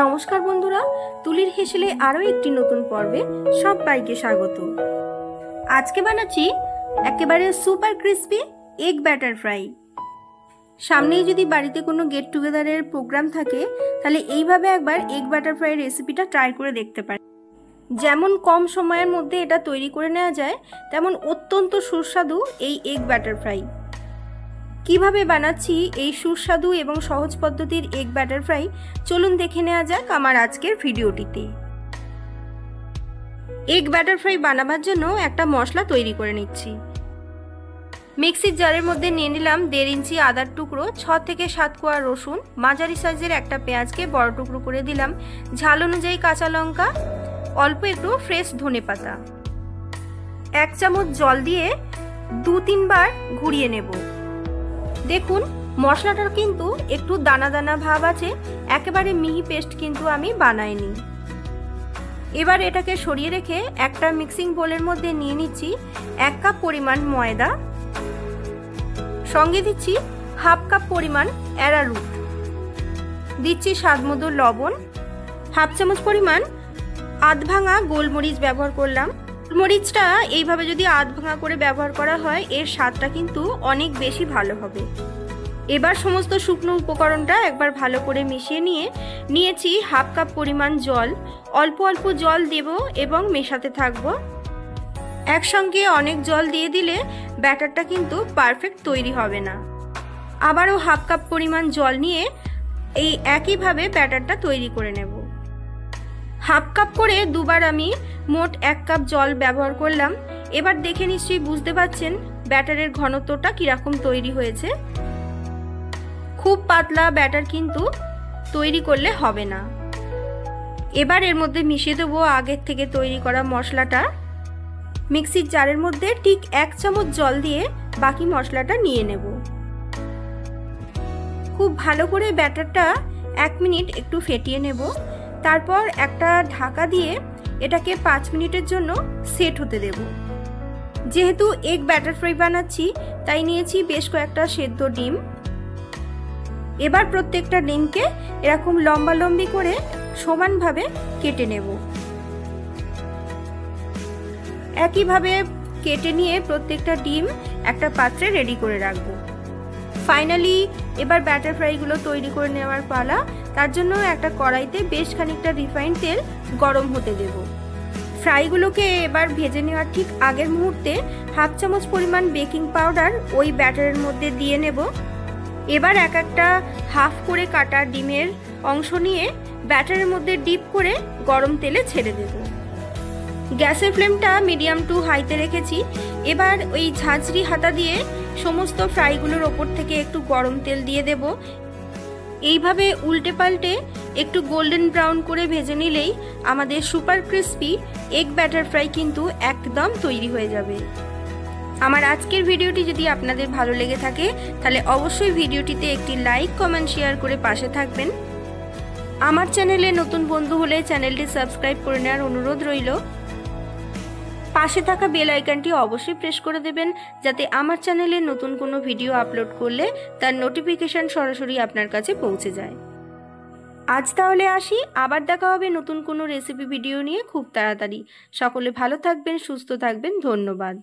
নমস্কার বন্ধুরা, তুলির হেসেলে আরও একটি নতুন পর্বে সবাইকে স্বাগত। আজকে বানাচ্ছি একেবারে super crispy egg batter fry. সামনেই যদি বাড়িতে কোনো গেট টুগেদারের প্রোগ্রাম থাকে তাহলে এইভাবে একবার এগ ব্যাটার ফ্রাই রেসিপিটা ট্রাই করে দেখতে পারেন। যেমন কম সময়ের মধ্যে এটা তৈরি করে নেওয়া যায়, তেমন অত্যন্ত সুস্বাদু এই এগ ব্যাটার ফ্রাই। কিভাবে বানাচ্ছি এই সুস্বাদু এবং সহজ পদ্ধতির এগ ব্যাটার ফ্রাই, চলুন দেখে নেওয়া যাক আমার আজকের ভিডিওটিতে। এগ ব্যাটার ফ্রাই বানাবার জন্য একটা মশলা তৈরি করে নিচ্ছি। মিক্সির জারের মধ্যে নিয়ে নিলাম 1.5 ইঞ্চি আদার টুকরো, 6 থেকে 7 কোয়া রসুন, মাঝারি সাইজের একটা পেঁয়াজকে বড় টুকরো করে দিলাম, ঝাল অনুযায়ী কাঁচা লঙ্কা, অল্প একটু ফ্রেশ ধনেপাতা। 1 চামচ জল দিয়ে 2-3 বার ঘুরিয়ে নেব। দেখুন মশলাটার কিন্তু একটু দানা দানা ভাব আছে, একেবারে মিহি পেস্ট কিন্তু আমি বানাইনি। এবার এটাকে সরিয়ে রেখে একটা মিক্সিং বোলের মধ্যে নিয়ে নিচ্ছি 1 কাপ পরিমাণ ময়দা, সঙ্গে দিচ্ছি 1/2 কাপ পরিমাণ অ্যারারুট, দিচ্ছি স্বাদমতো লবণ, 1/2 চামচ পরিমাণ আধ ভাঙা গোলমরিচ ব্যবহার করলাম। গোলমরিচটা এইভাবে যদি আধ ভাঙা করে ব্যবহার করা হয় এর স্বাদটা কিন্তু অনেক বেশি ভালো হবে। এবার সমস্ত শুকনো উপকরণটা একবার ভালো করে মিশিয়ে নিয়েছি 1/2 কাপ পরিমাণ জল। অল্প অল্প জল দেব এবং মেশাতে থাকব। একসঙ্গে অনেক জল দিয়ে দিলে ব্যাটারটা কিন্তু পারফেক্ট তৈরি হবে না। আবারও 1/2 কাপ পরিমাণ জল নিয়ে এই একইভাবে ব্যাটারটা তৈরি করে নেব। 1/2 কাপ করে দুবার আমি মোট 1 কাপ জল ব্যবহার করলাম। এবার দেখে নিশ্চয়ই বুঝতে পারছেন ব্যাটারের ঘনত্বটা কিরকম তৈরি হয়েছে। খুব পাতলা ব্যাটার কিন্তু তৈরি করলে হবে না। এবার এর মধ্যে মিশিয়ে দেবো আগের থেকে তৈরি করা মশলাটা। মিক্সির জারের মধ্যে ঠিক 1 চামচ জল দিয়ে বাকি মশলাটা নিয়ে নেব। খুব ভালো করে ব্যাটারটা 1 মিনিট একটু ফেটিয়ে নেব। তারপর একটা ঢাকা দিয়ে এটাকে 5 মিনিটের জন্য সেট হতে দেব। যেহেতু এগ ব্যাটার ফ্রাই বানাচ্ছি তাই নিয়েছি বেশ কয়েকটা সেদ্ধ ডিম। এবার প্রত্যেকটা ডিমকে এরকম লম্বা লম্বি করে সমানভাবে কেটে নেব। একইভাবে কেটে নিয়ে প্রত্যেকটা ডিম একটা পাত্রে রেডি করে রাখবো। ফাইনালি এবার ব্যাটার ফ্রাইগুলো তৈরি করে নেওয়ার পালা। তার জন্য একটা কড়াইতে বেশ খানিকটা রিফাইন্ড তেল গরম হতে দেব। ফ্রাইগুলোকে এবার ভেজে নেওয়ার ঠিক আগের মুহূর্তে 1/2 চামচ পরিমাণ বেকিং পাউডার ওই ব্যাটারের মধ্যে দিয়ে নেব। এবার একটা হাফ করে কাটা ডিমের অংশ নিয়ে ব্যাটারের মধ্যে ডিপ করে গরম তেলে ছেড়ে দেব। গ্যাসের ফ্লেমটা মিডিয়াম টু হাইতে রেখেছি। এবার ওই ঝাঁঝরি হাতা দিয়ে সমস্ত ফ্রাইগুলোর ওপর থেকে একটু গরম তেল দিয়ে দেব। এইভাবে উল্টে পাল্টে একটু গোল্ডেন ব্রাউন করে ভেজে নিলেই আমাদের super crispy egg batter fry কিন্তু একদম তৈরি হয়ে যাবে। আমার আজকের ভিডিওটি যদি আপনাদের ভালো লেগে থাকে তাহলে অবশ্যই ভিডিওটিতে একটি লাইক, কমেন্ট, শেয়ার করে পাশে থাকবেন। আমার চ্যানেলে নতুন বন্ধু হলে চ্যানেলটি সাবস্ক্রাইব করে নেওয়ার অনুরোধ রইল। পাশে থাকা বেল আইকনটি অবশ্যই প্রেস করে দেবেন যাতে আমার চ্যানেলে নতুন কোনো ভিডিও আপলোড করলে তার নোটিফিকেশন সরাসরি আপনার কাছে পৌঁছে যায়। আজ তাহলে আসি, আবার দেখা হবে নতুন কোনো রেসিপি ভিডিও নিয়ে খুব তাড়াতাড়ি। সকলে ভালো থাকবেন, সুস্থ থাকবেন, ধন্যবাদ।